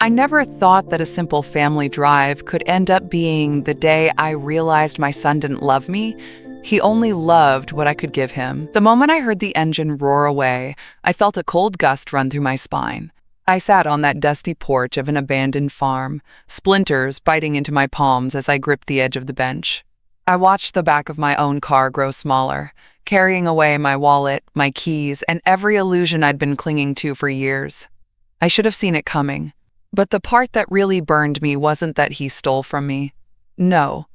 I never thought that a simple family drive could end up being the day I realized my son didn't love me. He only loved what I could give him. The moment I heard the engine roar away, I felt a cold gust run through my spine. I sat on that dusty porch of an abandoned farm, splinters biting into my palms as I gripped the edge of the bench. I watched the back of my own car grow smaller, carrying away my wallet, my keys, and every illusion I'd been clinging to for years. I should have seen it coming. But the part that really burned me wasn't that he stole from me. No.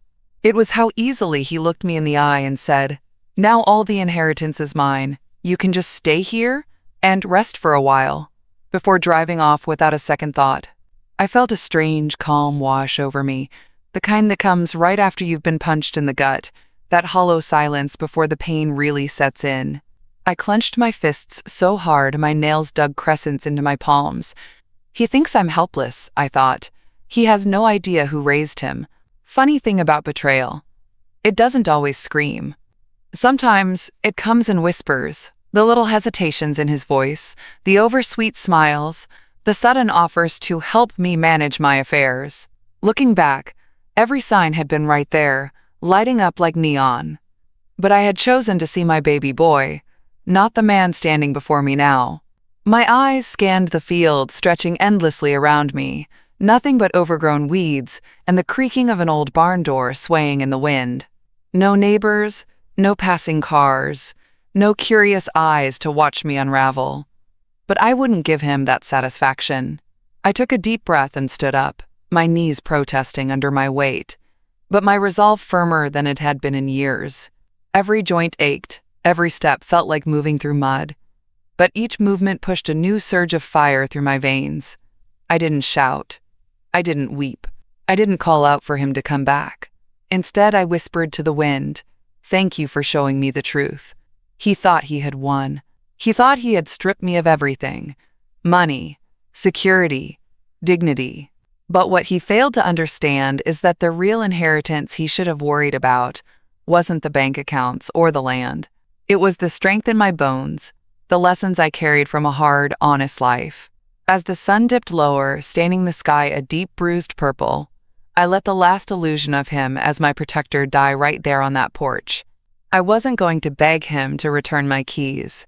It was how easily he looked me in the eye and said, "Now all the inheritance is mine. You can just stay here and rest for a while," before driving off without a second thought. I felt a strange, calm wash over me, the kind that comes right after you've been punched in the gut, that hollow silence before the pain really sets in. I clenched my fists so hard my nails dug crescents into my palms. He thinks I'm helpless, I thought. He has no idea who raised him. Funny thing about betrayal. It doesn't always scream. Sometimes it comes in whispers, the little hesitations in his voice, the oversweet smiles, the sudden offers to help me manage my affairs. Looking back, every sign had been right there, lighting up like neon. But I had chosen to see my baby boy, not the man standing before me now. My eyes scanned the field stretching endlessly around me, nothing but overgrown weeds and the creaking of an old barn door swaying in the wind. No neighbors, no passing cars, no curious eyes to watch me unravel. But I wouldn't give him that satisfaction. I took a deep breath and stood up, my knees protesting under my weight, but my resolve firmer than it had been in years. Every joint ached, every step felt like moving through mud. But each movement pushed a new surge of fire through my veins. I didn't shout. I didn't weep. I didn't call out for him to come back. Instead, I whispered to the wind, "Thank you for showing me the truth." He thought he had won. He thought he had stripped me of everything: money, security, dignity. But what he failed to understand is that the real inheritance he should have worried about wasn't the bank accounts or the land. It was the strength in my bones, the lessons I carried from a hard, honest life. As the sun dipped lower, staining the sky a deep bruised purple, I let the last illusion of him as my protector die right there on that porch. I wasn't going to beg him to return my keys.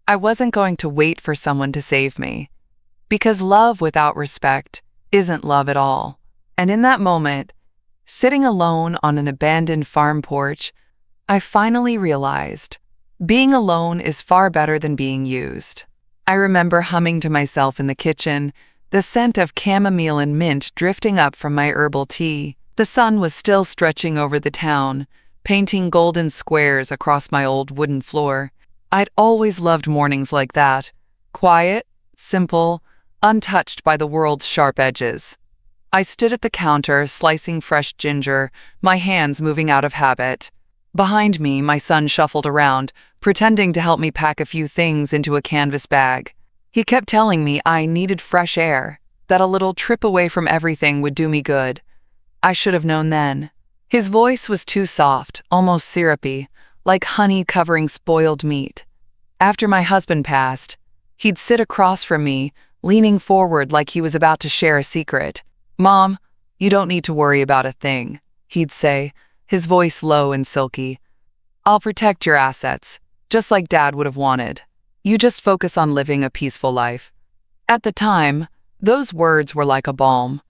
I wasn't going to wait for someone to save me. Because love without respect isn't love at all. And in that moment, sitting alone on an abandoned farm porch, I finally realized being alone is far better than being used. I remember humming to myself in the kitchen, the scent of chamomile and mint drifting up from my herbal tea. The sun was still stretching over the town, painting golden squares across my old wooden floor. I'd always loved mornings like that, quiet, simple, untouched by the world's sharp edges. I stood at the counter, slicing fresh ginger, my hands moving out of habit. Behind me, my son shuffled around, pretending to help me pack a few things into a canvas bag. He kept telling me I needed fresh air, that a little trip away from everything would do me good. I should have known then. His voice was too soft, almost syrupy, like honey covering spoiled meat. After my husband passed, he'd sit across from me, leaning forward like he was about to share a secret. "Mom, you don't need to worry about a thing," he'd say, his voice low and silky. "I'll protect your assets, just like Dad would have wanted. You just focus on living a peaceful life." At the time, those words were like a balm.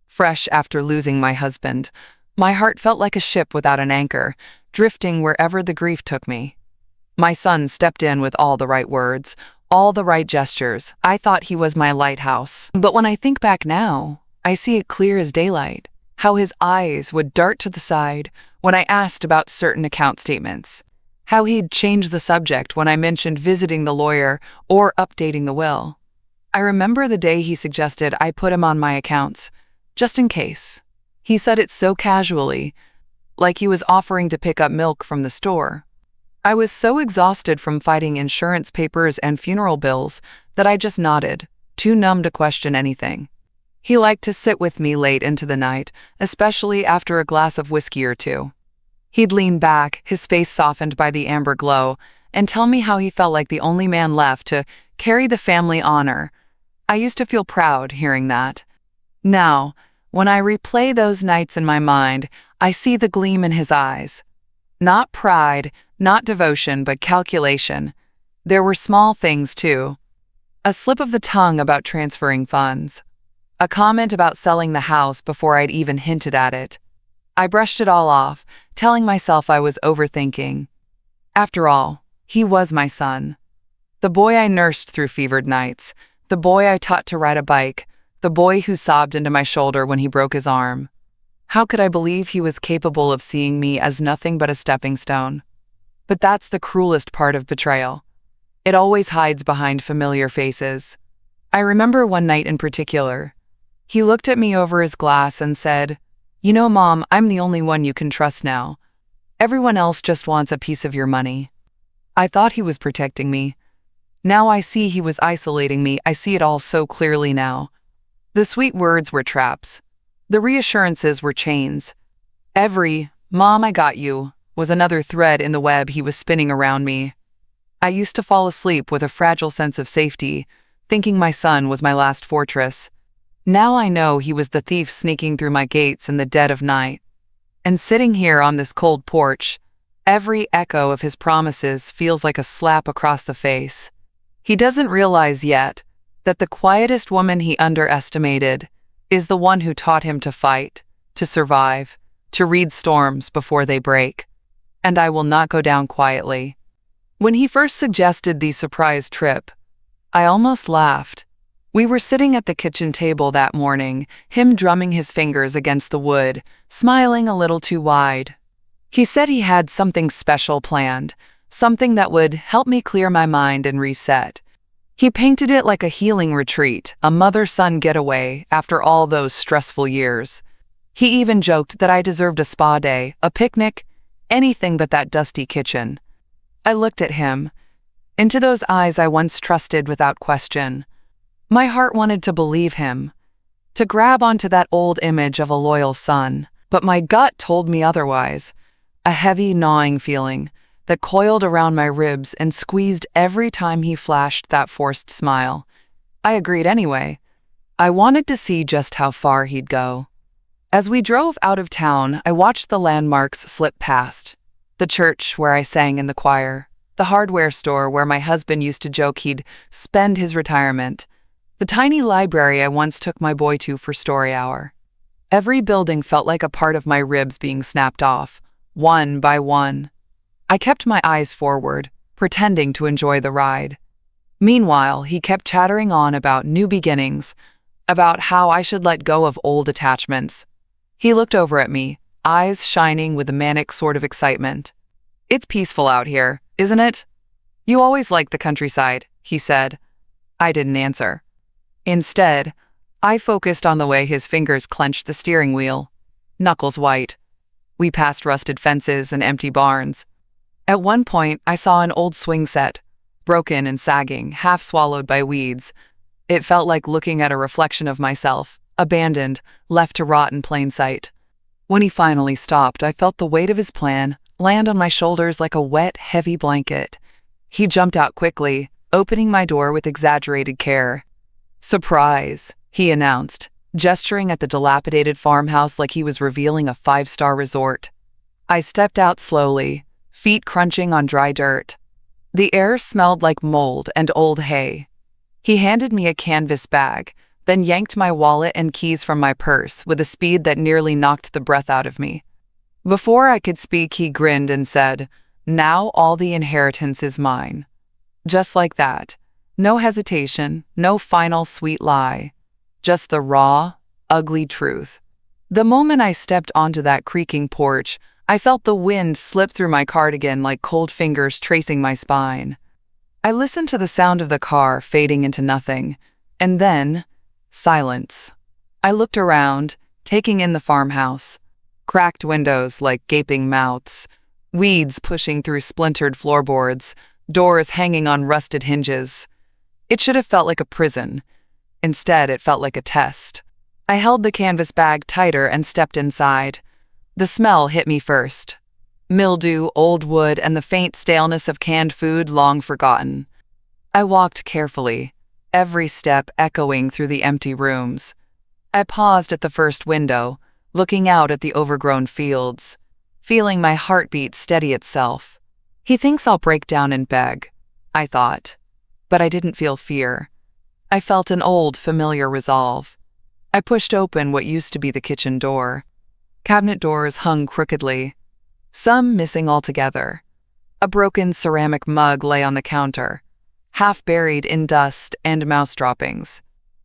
Fresh after losing my husband, my heart felt like a ship without an anchor, drifting wherever the grief took me. My son stepped in with all the right words, all the right gestures. I thought he was my lighthouse. But when I think back now, I see it clear as daylight, how his eyes would dart to the side when I asked about certain account statements, how he'd change the subject when I mentioned visiting the lawyer or updating the will. I remember the day he suggested I put him on my accounts, just in case. He said it so casually, like he was offering to pick up milk from the store. I was so exhausted from fighting insurance papers and funeral bills that I just nodded, too numb to question anything. He liked to sit with me late into the night, especially after a glass of whiskey or two. He'd lean back, his face softened by the amber glow, and tell me how he felt like the only man left to carry the family honor. I used to feel proud hearing that. Now, when I replay those nights in my mind, I see the gleam in his eyes. Not pride, not devotion, but calculation. There were small things, too. A slip of the tongue about transferring funds. A comment about selling the house before I'd even hinted at it. I brushed it all off, telling myself I was overthinking. After all, he was my son. The boy I nursed through fevered nights. The boy I taught to ride a bike. The boy who sobbed into my shoulder when he broke his arm. How could I believe he was capable of seeing me as nothing but a stepping stone? But that's the cruelest part of betrayal. It always hides behind familiar faces. I remember one night in particular. He looked at me over his glass and said, "You know, Mom, I'm the only one you can trust now. Everyone else just wants a piece of your money." I thought he was protecting me. Now I see he was isolating me. I see it all so clearly now. The sweet words were traps. The reassurances were chains. Every "Mom, I got you" was another thread in the web he was spinning around me. I used to fall asleep with a fragile sense of safety, thinking my son was my last fortress. Now I know he was the thief sneaking through my gates in the dead of night. And sitting here on this cold porch, every echo of his promises feels like a slap across the face. He doesn't realize yet that the quietest woman he underestimated is the one who taught him to fight, to survive, to read storms before they break. And I will not go down quietly. When he first suggested the surprise trip, I almost laughed. We were sitting at the kitchen table that morning, him drumming his fingers against the wood, smiling a little too wide. He said he had something special planned, something that would help me clear my mind and reset. He painted it like a healing retreat, a mother-son getaway after all those stressful years. He even joked that I deserved a spa day, a picnic, anything but that dusty kitchen. I looked at him, into those eyes I once trusted without question. My heart wanted to believe him, to grab onto that old image of a loyal son, but my gut told me otherwise. A heavy, gnawing feeling that coiled around my ribs and squeezed every time he flashed that forced smile. I agreed anyway. I wanted to see just how far he'd go. As we drove out of town, I watched the landmarks slip past. The church where I sang in the choir, the hardware store where my husband used to joke he'd spend his retirement, the tiny library I once took my boy to for story hour. Every building felt like a part of my ribs being snapped off, one by one. I kept my eyes forward, pretending to enjoy the ride. Meanwhile, he kept chattering on about new beginnings, about how I should let go of old attachments. He looked over at me, eyes shining with a manic sort of excitement. "It's peaceful out here, isn't it? You always liked the countryside," he said. I didn't answer. Instead, I focused on the way his fingers clenched the steering wheel, knuckles white. We passed rusted fences and empty barns. At one point, I saw an old swing set, broken and sagging, half swallowed by weeds. It felt like looking at a reflection of myself, abandoned, left to rot in plain sight. When he finally stopped, I felt the weight of his plan land on my shoulders like a wet, heavy blanket. He jumped out quickly, opening my door with exaggerated care. "Surprise," he announced, gesturing at the dilapidated farmhouse like he was revealing a five-star resort. I stepped out slowly, feet crunching on dry dirt. The air smelled like mold and old hay. He handed me a canvas bag, then yanked my wallet and keys from my purse with a speed that nearly knocked the breath out of me. Before I could speak, he grinned and said, "Now all the inheritance is mine." Just like that. No hesitation, no final sweet lie. Just the raw, ugly truth. The moment I stepped onto that creaking porch, I felt the wind slip through my cardigan like cold fingers tracing my spine. I listened to the sound of the car fading into nothing, and then silence. I looked around, taking in the farmhouse. Cracked windows like gaping mouths, weeds pushing through splintered floorboards, doors hanging on rusted hinges. It should have felt like a prison. Instead, it felt like a test. I held the canvas bag tighter and stepped inside. The smell hit me first. Mildew, old wood, and the faint staleness of canned food long forgotten. I walked carefully, every step echoing through the empty rooms. I paused at the first window, looking out at the overgrown fields, feeling my heartbeat steady itself. He thinks I'll break down and beg, I thought. But I didn't feel fear. I felt an old, familiar resolve. I pushed open what used to be the kitchen door. Cabinet doors hung crookedly, some missing altogether. A broken ceramic mug lay on the counter, half buried in dust and mouse droppings.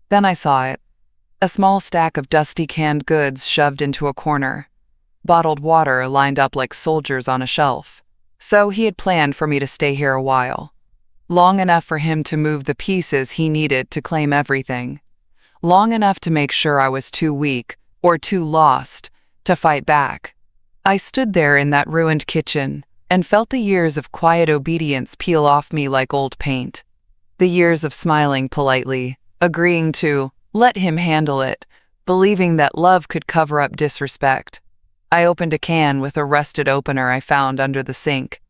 Then I saw it. A small stack of dusty canned goods shoved into a corner. Bottled water lined up like soldiers on a shelf. So he had planned for me to stay here a while. Long enough for him to move the pieces he needed to claim everything. Long enough to make sure I was too weak, or too lost, to fight back. I stood there in that ruined kitchen and felt the years of quiet obedience peel off me like old paint. The years of smiling politely, agreeing to let him handle it, believing that love could cover up disrespect. I opened a can with a rusted opener I found under the sink.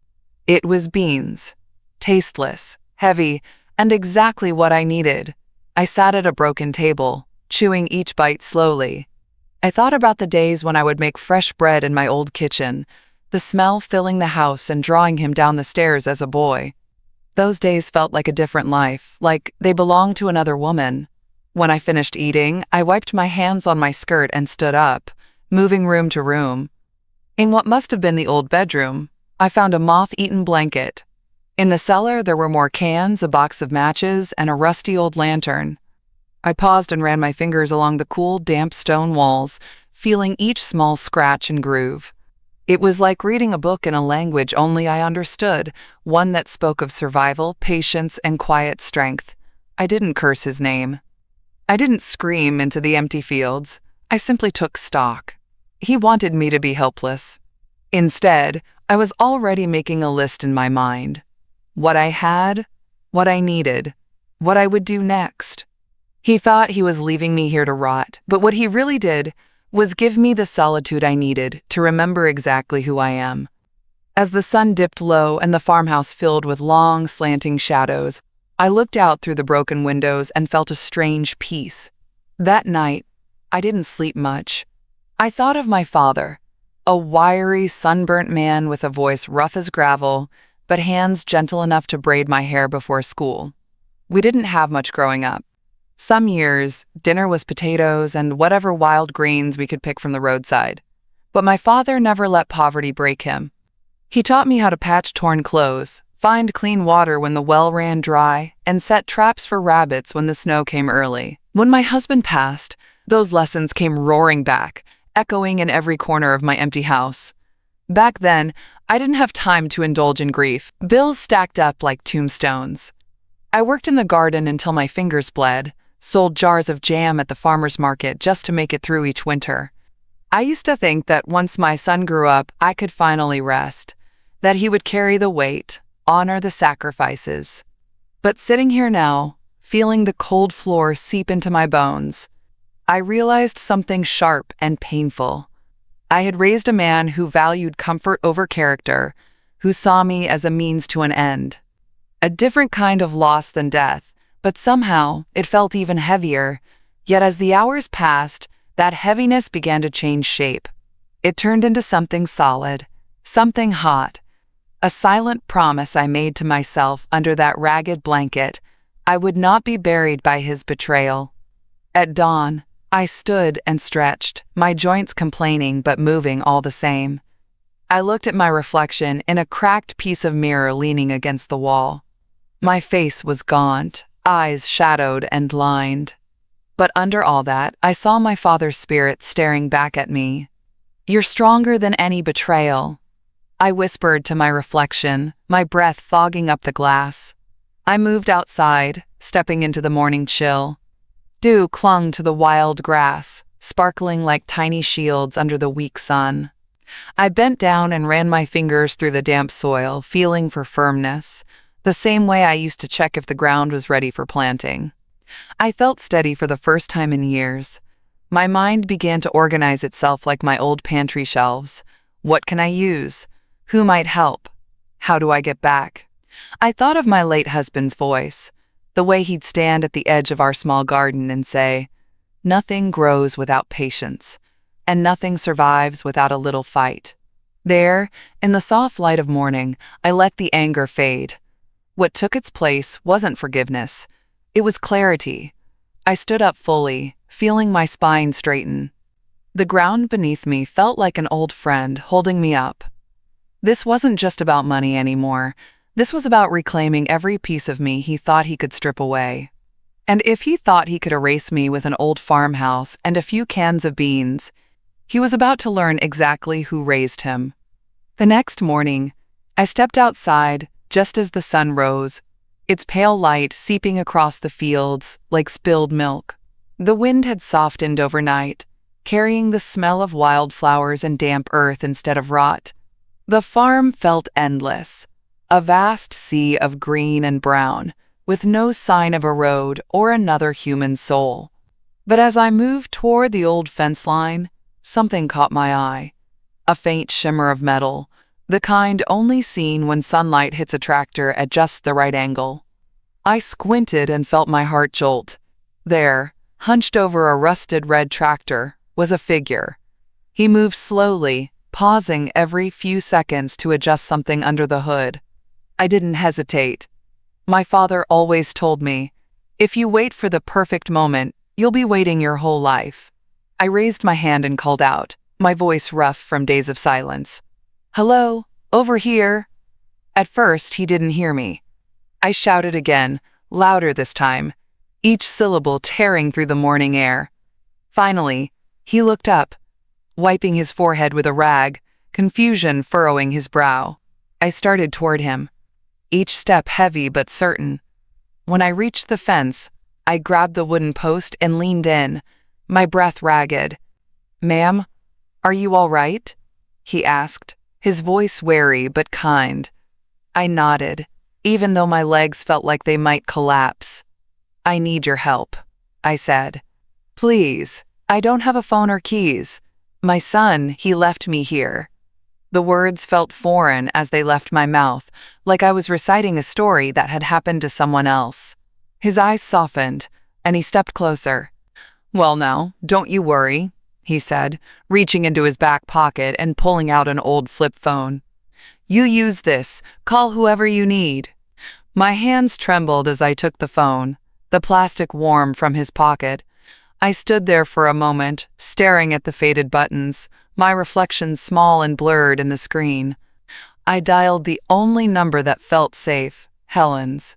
It was beans. Tasteless, heavy, and exactly what I needed. I sat at a broken table, chewing each bite slowly. I thought about the days when I would make fresh bread in my old kitchen, the smell filling the house and drawing him down the stairs as a boy. Those days felt like a different life, like they belonged to another woman. When I finished eating, I wiped my hands on my skirt and stood up, moving room to room. In what must have been the old bedroom, I found a moth-eaten blanket. In the cellar, there were more cans, a box of matches, and a rusty old lantern. I paused and ran my fingers along the cool, damp stone walls, feeling each small scratch and groove. It was like reading a book in a language only I understood, one that spoke of survival, patience, and quiet strength. I didn't curse his name. I didn't scream into the empty fields. I simply took stock. He wanted me to be helpless. Instead, I was already making a list in my mind. What I had, what I needed, what I would do next. He thought he was leaving me here to rot, but what he really did was give me the solitude I needed to remember exactly who I am. As the sun dipped low and the farmhouse filled with long, slanting shadows, I looked out through the broken windows and felt a strange peace. That night, I didn't sleep much. I thought of my father, a wiry, sunburnt man with a voice rough as gravel, but hands gentle enough to braid my hair before school. We didn't have much growing up. Some years, dinner was potatoes and whatever wild greens we could pick from the roadside. But my father never let poverty break him. He taught me how to patch torn clothes, find clean water when the well ran dry, and set traps for rabbits when the snow came early. When my husband passed, those lessons came roaring back, echoing in every corner of my empty house. Back then, I didn't have time to indulge in grief. Bills stacked up like tombstones. I worked in the garden until my fingers bled, sold jars of jam at the farmer's market just to make it through each winter. I used to think that once my son grew up, I could finally rest, that he would carry the weight, honor the sacrifices. But sitting here now, feeling the cold floor seep into my bones, I realized something sharp and painful. I had raised a man who valued comfort over character, who saw me as a means to an end. A different kind of loss than death, but somehow it felt even heavier. Yet as the hours passed, that heaviness began to change shape. It turned into something solid, something hot. A silent promise I made to myself under that ragged blanket. I would not be buried by his betrayal. At dawn, I stood and stretched, my joints complaining but moving all the same. I looked at my reflection in a cracked piece of mirror leaning against the wall. My face was gaunt, eyes shadowed and lined. But under all that, I saw my father's spirit staring back at me. "You're stronger than any betrayal," I whispered to my reflection, my breath fogging up the glass. I moved outside, stepping into the morning chill. Dew clung to the wild grass, sparkling like tiny shields under the weak sun. I bent down and ran my fingers through the damp soil, feeling for firmness, the same way I used to check if the ground was ready for planting. I felt steady for the first time in years. My mind began to organize itself like my old pantry shelves. What can I use? Who might help? How do I get back? I thought of my late husband's voice, the way he'd stand at the edge of our small garden and say, Nothing grows without patience, and nothing survives without a little fight. There, in the soft light of morning, I let the anger fade. What took its place wasn't forgiveness. It was clarity. I stood up fully, feeling my spine straighten. The ground beneath me felt like an old friend holding me up. This wasn't just about money anymore. This was about reclaiming every piece of me he thought he could strip away. And if he thought he could erase me with an old farmhouse and a few cans of beans, he was about to learn exactly who raised him. The next morning, I stepped outside just as the sun rose, its pale light seeping across the fields like spilled milk. The wind had softened overnight, carrying the smell of wildflowers and damp earth instead of rot. The farm felt endless, a vast sea of green and brown, with no sign of a road or another human soul. But as I moved toward the old fence line, something caught my eye. A faint shimmer of metal, the kind only seen when sunlight hits a tractor at just the right angle. I squinted and felt my heart jolt. There, hunched over a rusted red tractor, was a figure. He moved slowly, pausing every few seconds to adjust something under the hood. I didn't hesitate. My father always told me, if you wait for the perfect moment, you'll be waiting your whole life. I raised my hand and called out, my voice rough from days of silence. "Hello, over here." At first, he didn't hear me. I shouted again, louder this time, each syllable tearing through the morning air. Finally, he looked up, wiping his forehead with a rag, confusion furrowing his brow. I started toward him, each step heavy but certain. When I reached the fence, I grabbed the wooden post and leaned in, my breath ragged. "Ma'am, are you all right?" he asked, his voice wary but kind. I nodded, even though my legs felt like they might collapse. "I need your help," I said. "Please, I don't have a phone or keys. My son, he left me here." The words felt foreign as they left my mouth, like I was reciting a story that had happened to someone else. His eyes softened, and he stepped closer. "Well now, don't you worry," he said, reaching into his back pocket and pulling out an old flip phone. "You use this, call whoever you need." My hands trembled as I took the phone, the plastic warm from his pocket. I stood there for a moment, staring at the faded buttons, my reflection small and blurred in the screen. I dialed the only number that felt safe, Helen's.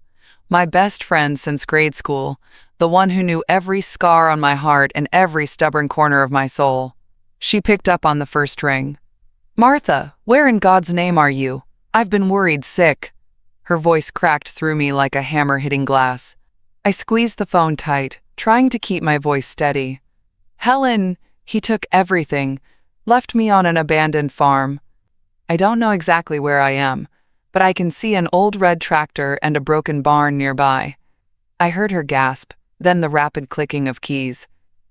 My best friend since grade school, the one who knew every scar on my heart and every stubborn corner of my soul. She picked up on the first ring. "Martha, where in God's name are you? I've been worried sick." Her voice cracked through me like a hammer hitting glass. I squeezed the phone tight, trying to keep my voice steady. "Helen, he took everything, left me on an abandoned farm. I don't know exactly where I am, but I can see an old red tractor and a broken barn nearby." I heard her gasp, then the rapid clicking of keys.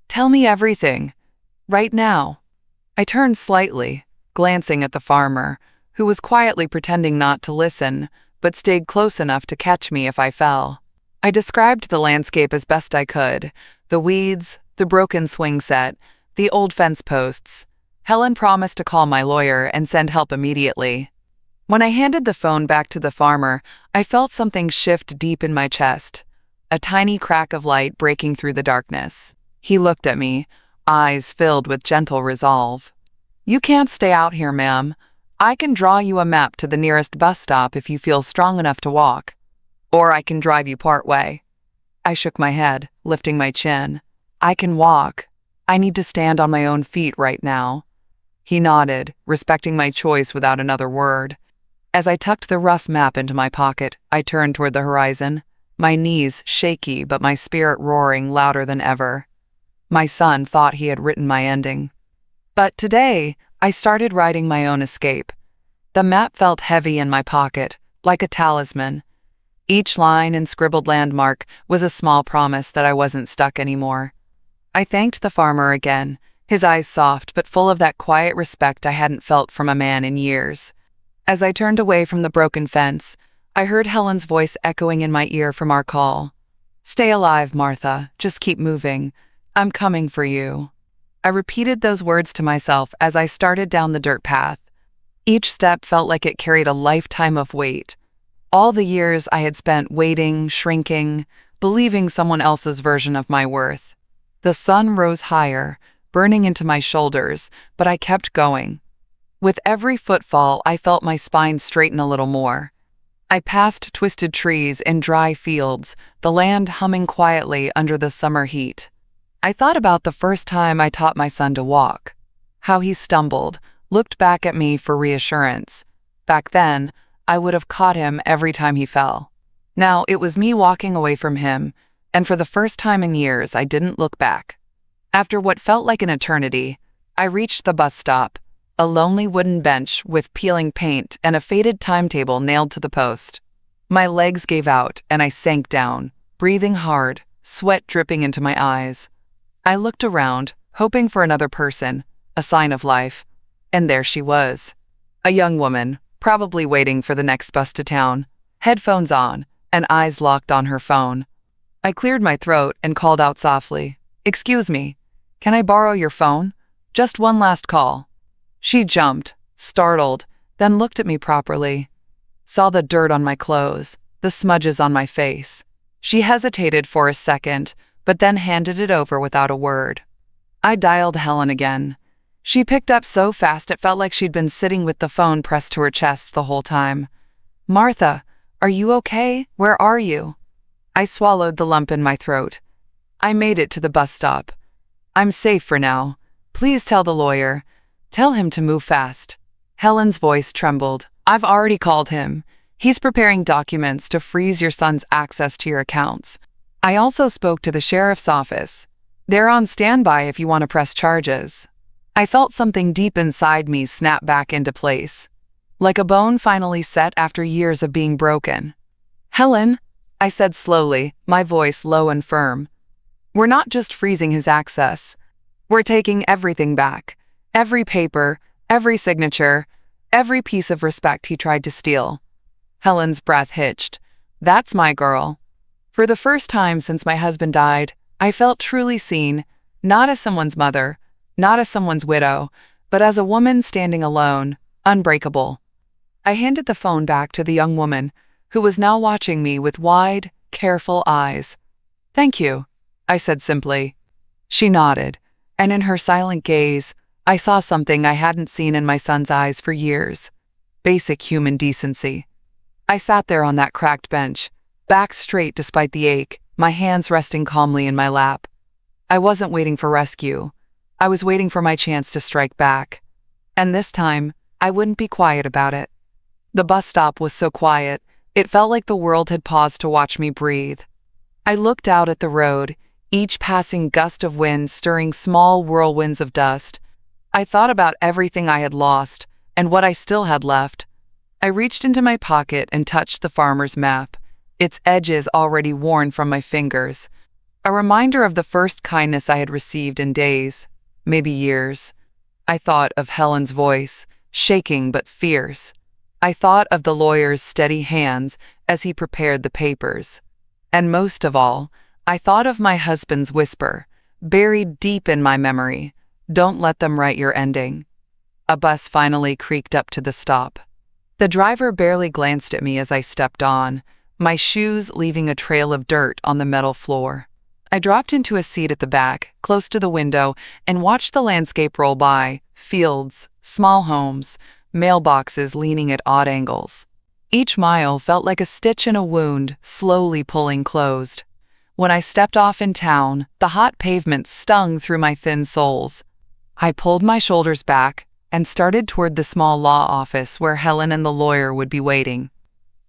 "Tell me everything. Right now." I turned slightly, glancing at the farmer, who was quietly pretending not to listen, but stayed close enough to catch me if I fell. I described the landscape as best I could, the weeds, the broken swing set, the old fence posts. Helen promised to call my lawyer and send help immediately. When I handed the phone back to the farmer, I felt something shift deep in my chest, a tiny crack of light breaking through the darkness. He looked at me, eyes filled with gentle resolve. "You can't stay out here, ma'am. I can draw you a map to the nearest bus stop if you feel strong enough to walk. Or I can drive you part way." I shook my head, lifting my chin. "I can walk. I need to stand on my own feet right now." He nodded, respecting my choice without another word. As I tucked the rough map into my pocket, I turned toward the horizon, my knees shaky but my spirit roaring louder than ever. My son thought he had written my ending. But today, I started writing my own escape. The map felt heavy in my pocket, like a talisman. Each line and scribbled landmark was a small promise that I wasn't stuck anymore. I thanked the farmer again, his eyes soft but full of that quiet respect I hadn't felt from a man in years. As I turned away from the broken fence, I heard Helen's voice echoing in my ear from our call. "Stay alive, Martha. Just keep moving. I'm coming for you. I repeated those words to myself as I started down the dirt path. Each step felt like it carried a lifetime of weight. All the years I had spent waiting, shrinking, believing someone else's version of my worth. The sun rose higher, burning into my shoulders, but I kept going. With every footfall, I felt my spine straighten a little more. I passed twisted trees in dry fields, the land humming quietly under the summer heat. I thought about the first time I taught my son to walk. How he stumbled, looked back at me for reassurance. Back then, I would have caught him every time he fell. Now it was me walking away from him, and for the first time in years, I didn't look back. After what felt like an eternity, I reached the bus stop, a lonely wooden bench with peeling paint and a faded timetable nailed to the post. My legs gave out and I sank down, breathing hard, sweat dripping into my eyes. I looked around, hoping for another person, a sign of life, and there she was. A young woman, probably waiting for the next bus to town, headphones on, and eyes locked on her phone. I cleared my throat and called out softly, "Excuse me, can I borrow your phone? Just one last call." She jumped, startled, then looked at me properly. Saw the dirt on my clothes, the smudges on my face. She hesitated for a second, but then handed it over without a word. I dialed Helen again. She picked up so fast it felt like she'd been sitting with the phone pressed to her chest the whole time. "Martha, are you okay? Where are you?" I swallowed the lump in my throat. "I made it to the bus stop. I'm safe for now. Please tell the lawyer. Tell him to move fast." Helen's voice trembled. "I've already called him. He's preparing documents to freeze your son's access to your accounts. I also spoke to the sheriff's office. They're on standby if you want to press charges." I felt something deep inside me snap back into place, like a bone finally set after years of being broken. "Helen," I said slowly, my voice low and firm, "we're not just freezing his access. We're taking everything back. Every paper, every signature, every piece of respect he tried to steal." Helen's breath hitched. "That's my girl." For the first time since my husband died, I felt truly seen, not as someone's mother, not as someone's widow, but as a woman standing alone, unbreakable. I handed the phone back to the young woman, who was now watching me with wide, careful eyes. "Thank you," I said simply. She nodded, and in her silent gaze, I saw something I hadn't seen in my son's eyes for years. Basic human decency. I sat there on that cracked bench, back straight despite the ache, my hands resting calmly in my lap. I wasn't waiting for rescue. I was waiting for my chance to strike back. And this time, I wouldn't be quiet about it. The bus stop was so quiet, it felt like the world had paused to watch me breathe. I looked out at the road, each passing gust of wind stirring small whirlwinds of dust. I thought about everything I had lost and what I still had left. I reached into my pocket and touched the farmer's map, its edges already worn from my fingers. A reminder of the first kindness I had received in days, maybe years. I thought of Helen's voice, shaking but fierce. I thought of the lawyer's steady hands as he prepared the papers. And most of all, I thought of my husband's whisper, buried deep in my memory. "Don't let them write your ending." A bus finally creaked up to the stop. The driver barely glanced at me as I stepped on, my shoes leaving a trail of dirt on the metal floor. I dropped into a seat at the back, close to the window, and watched the landscape roll by, fields, small homes, mailboxes leaning at odd angles. Each mile felt like a stitch in a wound, slowly pulling closed. When I stepped off in town, the hot pavement stung through my thin soles. I pulled my shoulders back and started toward the small law office where Helen and the lawyer would be waiting.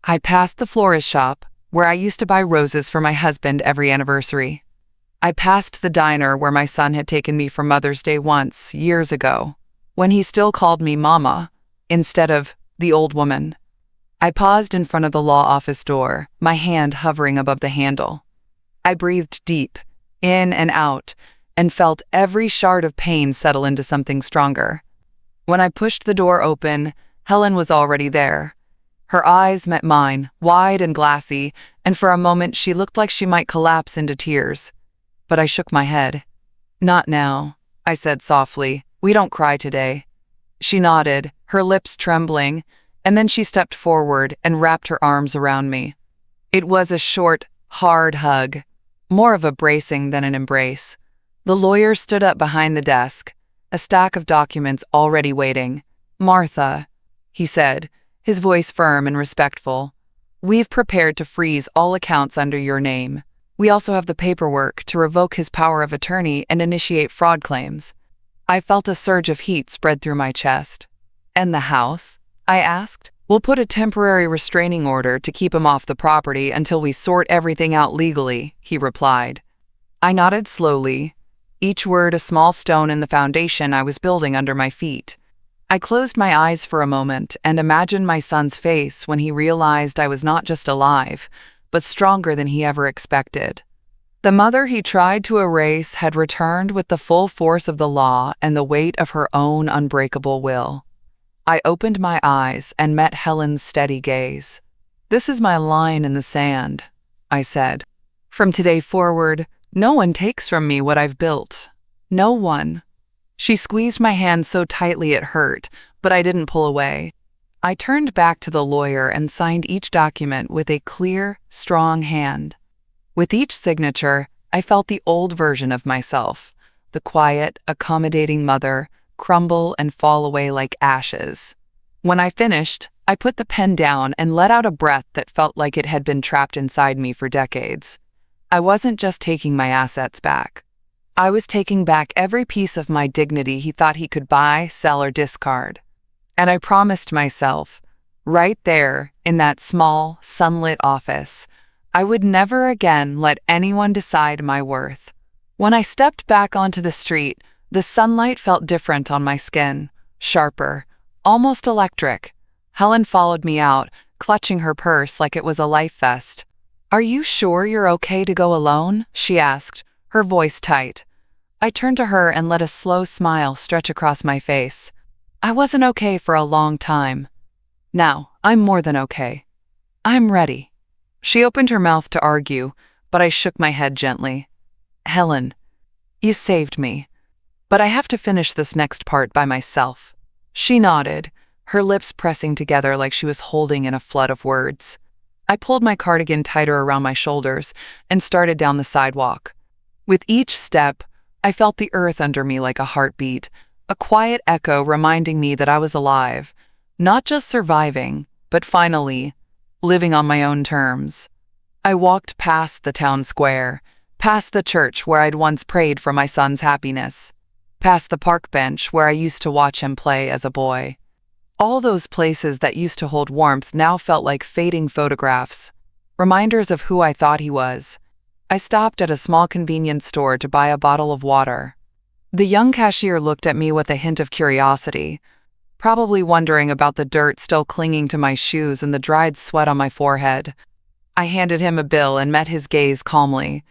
I passed the florist shop, where I used to buy roses for my husband every anniversary. I passed the diner where my son had taken me for Mother's Day once, years ago, when he still called me Mama, instead of the old woman. I paused in front of the law office door, my hand hovering above the handle. I breathed deep, in and out, and felt every shard of pain settle into something stronger. When I pushed the door open, Helen was already there. Her eyes met mine, wide and glassy, and for a moment she looked like she might collapse into tears. But I shook my head. Not now, I said softly. We don't cry today. She nodded, her lips trembling, and then she stepped forward and wrapped her arms around me. It was a short, hard hug, more of a bracing than an embrace. The lawyer stood up behind the desk, a stack of documents already waiting. "Martha," he said, his voice firm and respectful, "we've prepared to freeze all accounts under your name. We also have the paperwork to revoke his power of attorney and initiate fraud claims." I felt a surge of heat spread through my chest. "And the house?" I asked. "We'll put a temporary restraining order to keep him off the property until we sort everything out legally," he replied. I nodded slowly, each word a small stone in the foundation I was building under my feet. I closed my eyes for a moment and imagined my son's face when he realized I was not just alive, but stronger than he ever expected. The mother he tried to erase had returned with the full force of the law and the weight of her own unbreakable will. I opened my eyes and met Helen's steady gaze. "This is my line in the sand," I said. "From today forward, no one takes from me what I've built. No one." She squeezed my hand so tightly it hurt, but I didn't pull away. I turned back to the lawyer and signed each document with a clear, strong hand. With each signature, I felt the old version of myself, the quiet, accommodating mother, crumble and fall away like ashes. When I finished, I put the pen down and let out a breath that felt like it had been trapped inside me for decades. I wasn't just taking my assets back. I was taking back every piece of my dignity he thought he could buy, sell, or discard. And I promised myself, right there, in that small, sunlit office, I would never again let anyone decide my worth. When I stepped back onto the street, the sunlight felt different on my skin, sharper, almost electric. Helen followed me out, clutching her purse like it was a life vest. "Are you sure you're okay to go alone?" she asked, her voice tight. I turned to her and let a slow smile stretch across my face. I wasn't okay for a long time. Now, I'm more than okay. I'm ready. She opened her mouth to argue, but I shook my head gently. "Helen, you saved me. But I have to finish this next part by myself." She nodded, her lips pressing together like she was holding in a flood of words. I pulled my cardigan tighter around my shoulders and started down the sidewalk. With each step, I felt the earth under me like a heartbeat, a quiet echo reminding me that I was alive, not just surviving, but finally, living on my own terms. I walked past the town square, past the church where I'd once prayed for my son's happiness, past the park bench where I used to watch him play as a boy. All those places that used to hold warmth now felt like fading photographs, reminders of who I thought he was. I stopped at a small convenience store to buy a bottle of water. The young cashier looked at me with a hint of curiosity, probably wondering about the dirt still clinging to my shoes and the dried sweat on my forehead. I handed him a bill and met his gaze calmly.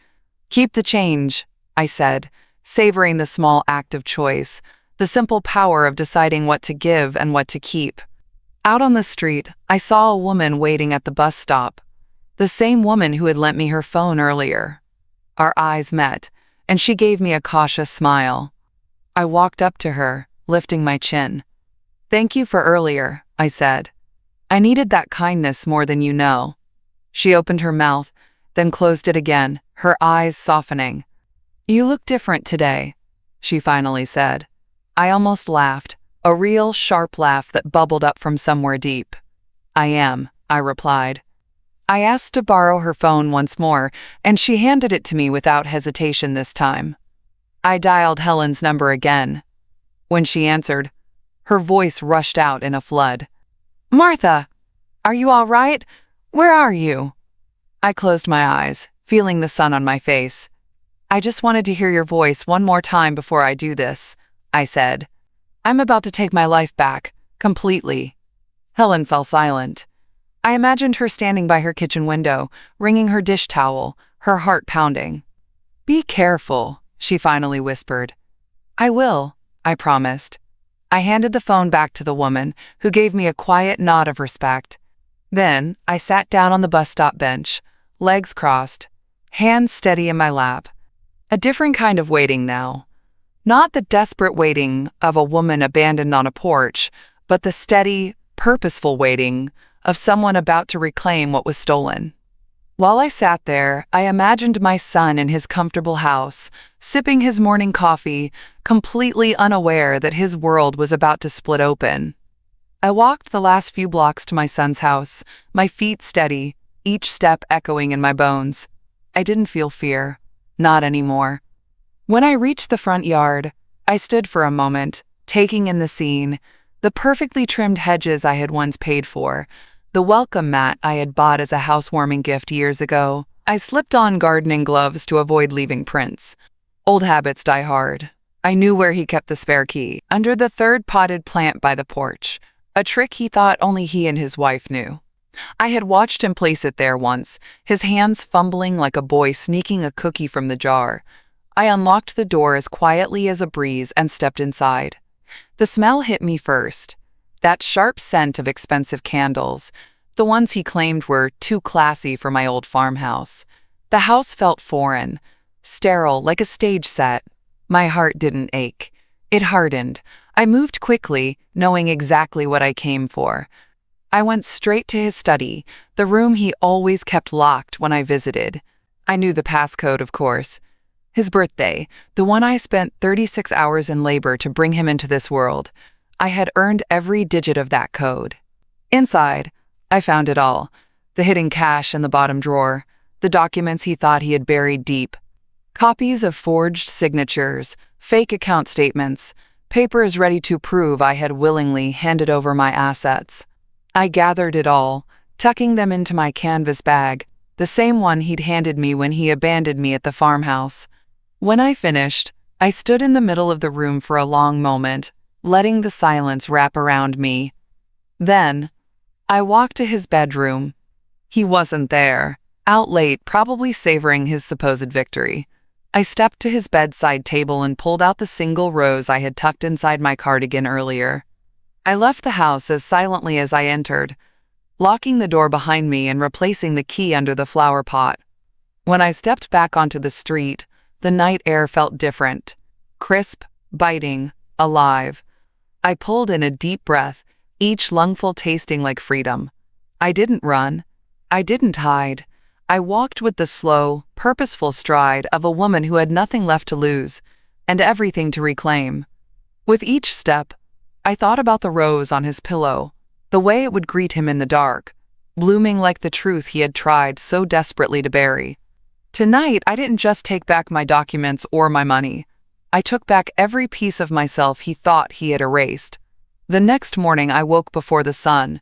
"Keep the change," I said, savoring the small act of choice, the simple power of deciding what to give and what to keep. Out on the street, I saw a woman waiting at the bus stop, the same woman who had lent me her phone earlier. Our eyes met, and she gave me a cautious smile. I walked up to her, lifting my chin. "Thank you for earlier," I said. "I needed that kindness more than you know." She opened her mouth, then closed it again, her eyes softening. "You look different today," she finally said. I almost laughed, a real sharp laugh that bubbled up from somewhere deep. "I am," I replied. I asked to borrow her phone once more, and she handed it to me without hesitation this time. I dialed Helen's number again. When she answered, her voice rushed out in a flood. "Martha, are you all right? Where are you?" I closed my eyes, feeling the sun on my face. "I just wanted to hear your voice one more time before I do this," I said. "I'm about to take my life back, completely." Helen fell silent. I imagined her standing by her kitchen window, wringing her dish towel, her heart pounding. "Be careful," she finally whispered. "I will," I promised. I handed the phone back to the woman, who gave me a quiet nod of respect. Then I sat down on the bus stop bench, legs crossed, hands steady in my lap. A different kind of waiting now, Not the desperate waiting of a woman abandoned on a porch, but the steady, purposeful waiting of someone about to reclaim what was stolen. While I sat there, I imagined my son in his comfortable house, sipping his morning coffee, completely unaware that his world was about to split open. I walked the last few blocks to my son's house, my feet steady, each step echoing in my bones. I didn't feel fear. Not anymore. When I reached the front yard, I stood for a moment, taking in the scene, the perfectly trimmed hedges I had once paid for, the welcome mat I had bought as a housewarming gift years ago. I slipped on gardening gloves to avoid leaving prints. Old habits die hard. I knew where he kept the spare key, under the third potted plant by the porch, a trick he thought only he and his wife knew. I had watched him place it there once, his hands fumbling like a boy sneaking a cookie from the jar. I unlocked the door as quietly as a breeze and stepped inside. The smell hit me first. That sharp scent of expensive candles, the ones he claimed were too classy for my old farmhouse. The house felt foreign, sterile, like a stage set. My heart didn't ache. It hardened. I moved quickly, knowing exactly what I came for. I went straight to his study, the room he always kept locked when I visited. I knew the passcode, of course. His birthday, the one I spent 36 hours in labor to bring him into this world. I had earned every digit of that code. Inside, I found it all. The hidden cash in the bottom drawer, the documents he thought he had buried deep, copies of forged signatures, fake account statements, papers ready to prove I had willingly handed over my assets. I gathered it all, tucking them into my canvas bag, the same one he'd handed me when he abandoned me at the farmhouse. When I finished, I stood in the middle of the room for a long moment, letting the silence wrap around me. Then, I walked to his bedroom. He wasn't there, out late, probably savoring his supposed victory. I stepped to his bedside table and pulled out the single rose I had tucked inside my cardigan earlier. I left the house as silently as I entered, locking the door behind me and replacing the key under the flower pot. When I stepped back onto the street, the night air felt different, crisp, biting, alive. I pulled in a deep breath, each lungful tasting like freedom. I didn't run. I didn't hide. I walked with the slow, purposeful stride of a woman who had nothing left to lose and everything to reclaim. With each step, I thought about the rose on his pillow, the way it would greet him in the dark, blooming like the truth he had tried so desperately to bury. Tonight, I didn't just take back my documents or my money. I took back every piece of myself he thought he had erased. The next morning, I woke before the sun.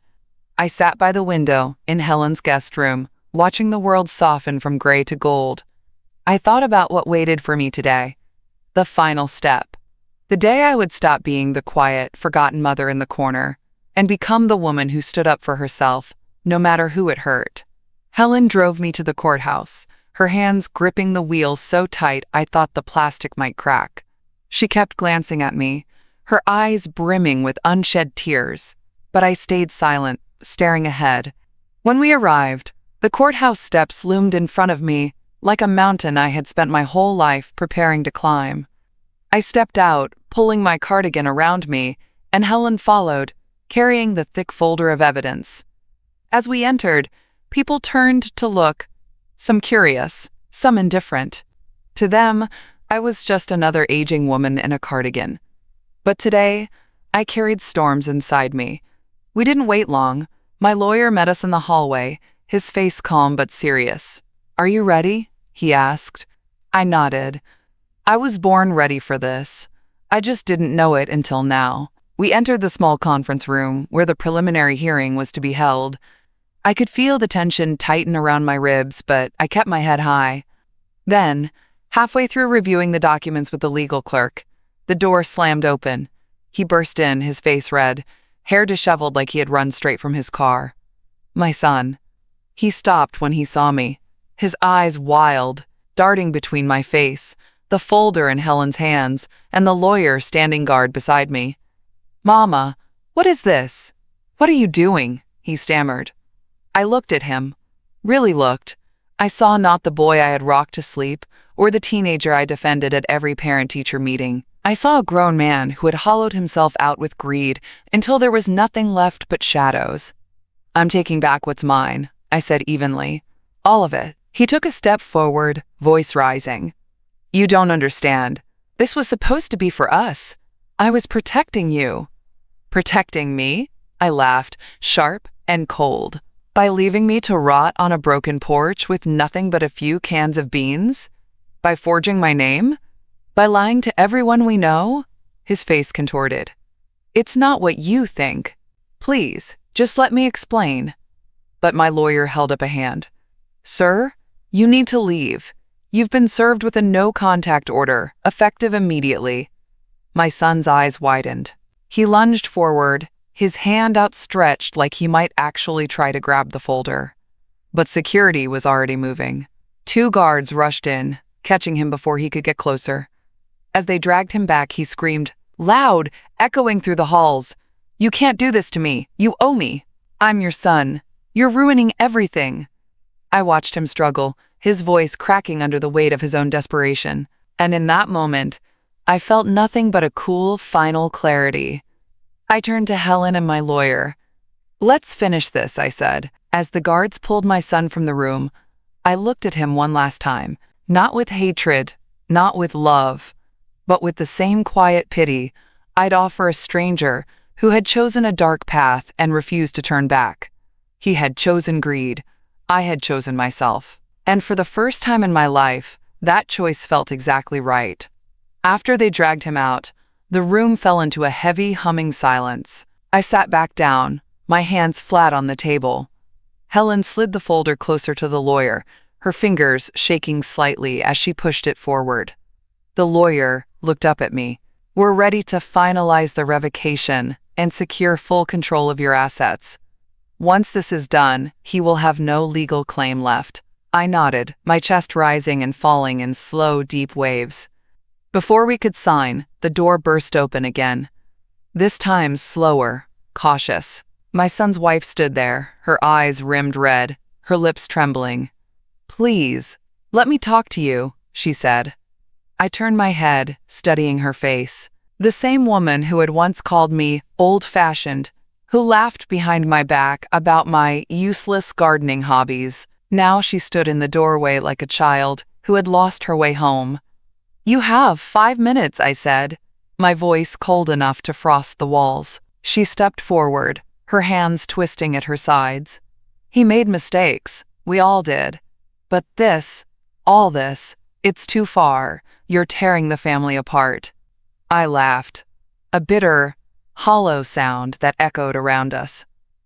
I sat by the window in Helen's guest room, watching the world soften from gray to gold. I thought about what waited for me today. The final step. The day I would stop being the quiet, forgotten mother in the corner and become the woman who stood up for herself, no matter who it hurt. Helen drove me to the courthouse, her hands gripping the wheel so tight I thought the plastic might crack. She kept glancing at me, her eyes brimming with unshed tears, but I stayed silent, staring ahead. When we arrived, the courthouse steps loomed in front of me like a mountain I had spent my whole life preparing to climb. I stepped out, pulling my cardigan around me, and Helen followed, carrying the thick folder of evidence. As we entered, people turned to look, some curious, some indifferent. To them, I was just another aging woman in a cardigan. But today, I carried storms inside me. We didn't wait long. My lawyer met us in the hallway, his face calm but serious. "Are you ready?" he asked. I nodded. I was born ready for this. I just didn't know it until now. We entered the small conference room where the preliminary hearing was to be held. I could feel the tension tighten around my ribs, but I kept my head high. Then, halfway through reviewing the documents with the legal clerk, the door slammed open. He burst in, his face red, hair disheveled like he had run straight from his car. My son. He stopped when he saw me, his eyes wild, darting between my face, the folder in Helen's hands, and the lawyer standing guard beside me. "Mama, what is this? What are you doing?" he stammered. I looked at him, really looked. I saw not the boy I had rocked to sleep or the teenager I defended at every parent-teacher meeting. I saw a grown man who had hollowed himself out with greed until there was nothing left but shadows. "I'm taking back what's mine," I said evenly. "All of it." He took a step forward, voice rising. "You don't understand. This was supposed to be for us. I was protecting you." "Protecting me?" I laughed, sharp and cold. "By leaving me to rot on a broken porch with nothing but a few cans of beans? By forging my name? By lying to everyone we know?" His face contorted. "It's not what you think. Please, just let me explain." But my lawyer held up a hand. "Sir, you need to leave. You've been served with a no-contact order, effective immediately." My son's eyes widened. He lunged forward, his hand outstretched like he might actually try to grab the folder. But security was already moving. 2 guards rushed in, catching him before he could get closer. As they dragged him back, he screamed, loud, echoing through the halls, "You can't do this to me. You owe me. I'm your son. You're ruining everything." I watched him struggle, his voice cracking under the weight of his own desperation. And in that moment, I felt nothing but a cool, final clarity. I turned to Helen and my lawyer. "Let's finish this," I said. As the guards pulled my son from the room, I looked at him one last time, not with hatred, not with love, but with the same quiet pity I'd offer a stranger who had chosen a dark path and refused to turn back. He had chosen greed. I had chosen myself. And for the first time in my life, that choice felt exactly right. After they dragged him out, the room fell into a heavy, humming silence. I sat back down, my hands flat on the table. Helen slid the folder closer to the lawyer, her fingers shaking slightly as she pushed it forward. The lawyer looked up at me. "We're ready to finalize the revocation and secure full control of your assets. Once this is done, he will have no legal claim left." I nodded, my chest rising and falling in slow, deep waves. Before we could sign, the door burst open again. This time slower, cautious. My son's wife stood there, her eyes rimmed red, her lips trembling. "Please, let me talk to you," she said. I turned my head, studying her face. The same woman who had once called me old-fashioned, who laughed behind my back about my useless gardening hobbies. Now she stood in the doorway like a child who had lost her way home. "You have 5 minutes," I said, my voice cold enough to frost the walls. She stepped forward, her hands twisting at her sides. "He made mistakes. We all did. But this, all this, it's too far. You're tearing the family apart." I laughed, a bitter, hollow sound that echoed around us.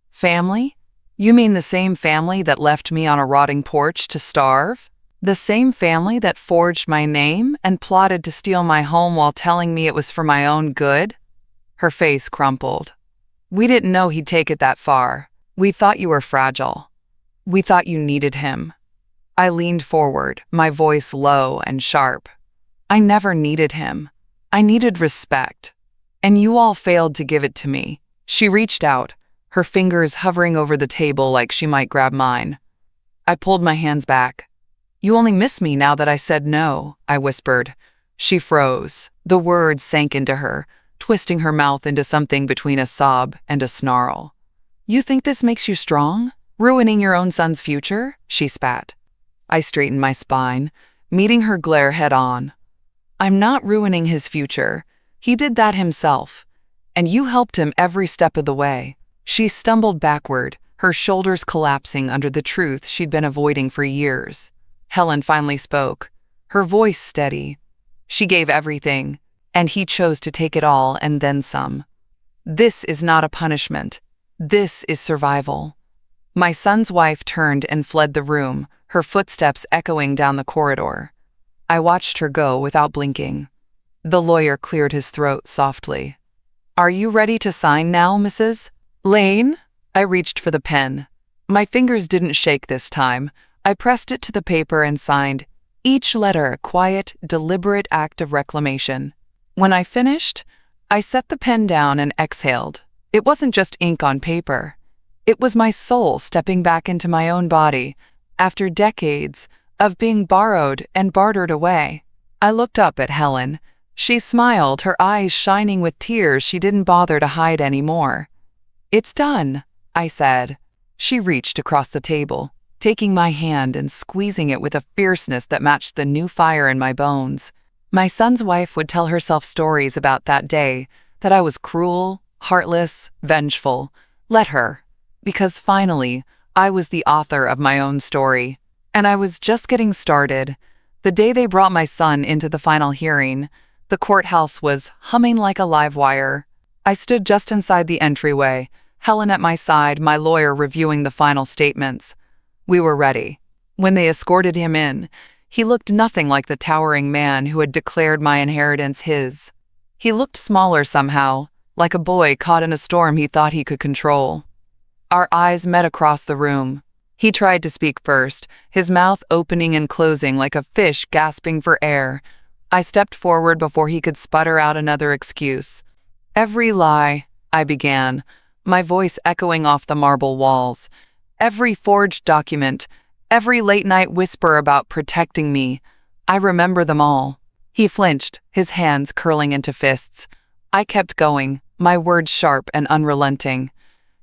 "Family? You mean the same family that left me on a rotting porch to starve? The same family that forged my name and plotted to steal my home while telling me it was for my own good?" Her face crumpled. "We didn't know he'd take it that far. We thought you were fragile. We thought you needed him." I leaned forward, my voice low and sharp. "I never needed him. I needed respect. And you all failed to give it to me." She reached out, her fingers hovering over the table like she might grab mine. I pulled my hands back. "You only miss me now that I said no," I whispered. She froze. The words sank into her, twisting her mouth into something between a sob and a snarl. "You think this makes you strong? Ruining your own son's future?" she spat. I straightened my spine, meeting her glare head-on. "I'm not ruining his future. He did that himself. And you helped him every step of the way." She stumbled backward, her shoulders collapsing under the truth she'd been avoiding for years. Helen finally spoke, her voice steady. "She gave everything, and he chose to take it all and then some. This is not a punishment. This is survival." My son's wife turned and fled the room, her footsteps echoing down the corridor. I watched her go without blinking. The lawyer cleared his throat softly. "Are you ready to sign now, Mrs. Lane?" I reached for the pen. My fingers didn't shake this time. I pressed it to the paper and signed, each letter a quiet, deliberate act of reclamation. When I finished, I set the pen down and exhaled. It wasn't just ink on paper. It was my soul stepping back into my own body after decades of being borrowed and bartered away. I looked up at Helen, She smiled, her eyes shining with tears she didn't bother to hide anymore. "It's done," I said. She reached across the table, taking my hand and squeezing it with a fierceness that matched the new fire in my bones. My son's wife would tell herself stories about that day, that I was cruel, heartless, vengeful. Let her. Because finally, I was the author of my own story. And I was just getting started. The day they brought my son into the final hearing, the courthouse was humming like a live wire. I stood just inside the entryway, Helen at my side, my lawyer reviewing the final statements. We were ready. When they escorted him in, he looked nothing like the towering man who had declared my inheritance his. He looked smaller somehow, like a boy caught in a storm he thought he could control. Our eyes met across the room. He tried to speak first, his mouth opening and closing like a fish gasping for air. I stepped forward before he could sputter out another excuse. "Every lie," I began, my voice echoing off the marble walls. "Every forged document, every late-night whisper about protecting me. I remember them all." He flinched, his hands curling into fists. I kept going, my words sharp and unrelenting.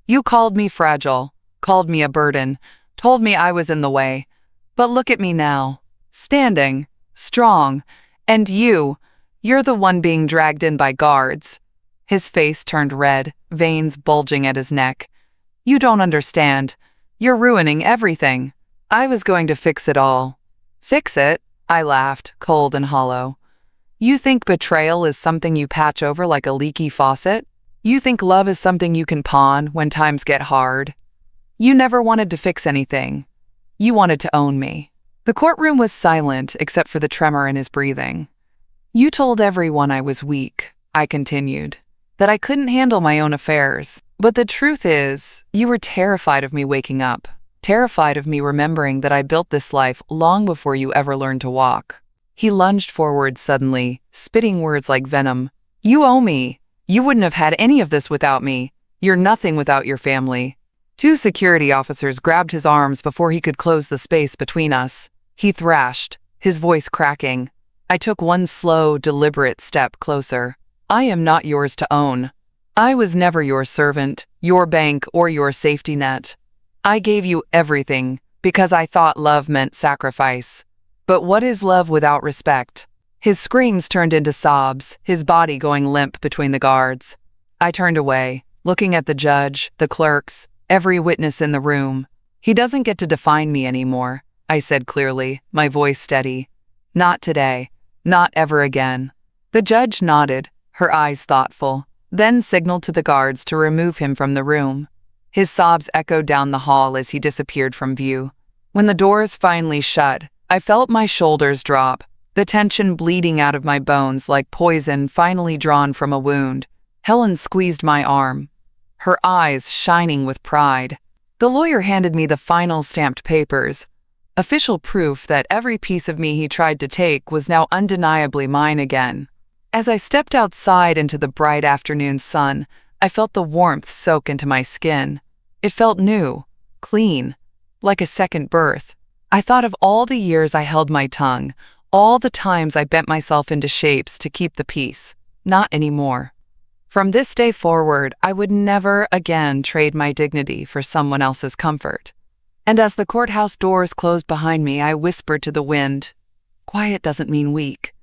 "You called me fragile, called me a burden, told me I was in the way. But look at me now, standing, strong, and you're the one being dragged in by guards." His face turned red, veins bulging at his neck. "You don't understand. You're ruining everything. I was going to fix it all." "Fix it?" I laughed, cold and hollow. "You think betrayal is something you patch over like a leaky faucet? You think love is something you can pawn when times get hard? You never wanted to fix anything. You wanted to own me." The courtroom was silent except for the tremor in his breathing. "You told everyone I was weak," I continued, "that I couldn't handle my own affairs. But the truth is, you were terrified of me waking up, terrified of me remembering that I built this life long before you ever learned to walk." He lunged forward suddenly, spitting words like venom. "You owe me. You wouldn't have had any of this without me. You're nothing without your family." Two security officers grabbed his arms before he could close the space between us. He thrashed, his voice cracking. I took one slow, deliberate step closer. "I am not yours to own. I was never your servant, your bank, or your safety net. I gave you everything because I thought love meant sacrifice. But what is love without respect?" His screams turned into sobs, his body going limp between the guards. I turned away, looking at the judge, the clerks, every witness in the room. "He doesn't get to define me anymore," I said clearly, my voice steady. "Not today. Not ever again." The judge nodded, her eyes thoughtful, then signaled to the guards to remove him from the room. His sobs echoed down the hall as he disappeared from view. When the doors finally shut, I felt my shoulders drop, the tension bleeding out of my bones like poison finally drawn from a wound. Helen squeezed my arm, her eyes shining with pride. The lawyer handed me the final stamped papers, official proof that every piece of me he tried to take was now undeniably mine again. As I stepped outside into the bright afternoon sun, I felt the warmth soak into my skin. It felt new, clean, like a second birth. I thought of all the years I held my tongue, all the times I bent myself into shapes to keep the peace. Not anymore. From this day forward, I would never again trade my dignity for someone else's comfort. And as the courthouse doors closed behind me, I whispered to the wind, "Quiet doesn't mean weak.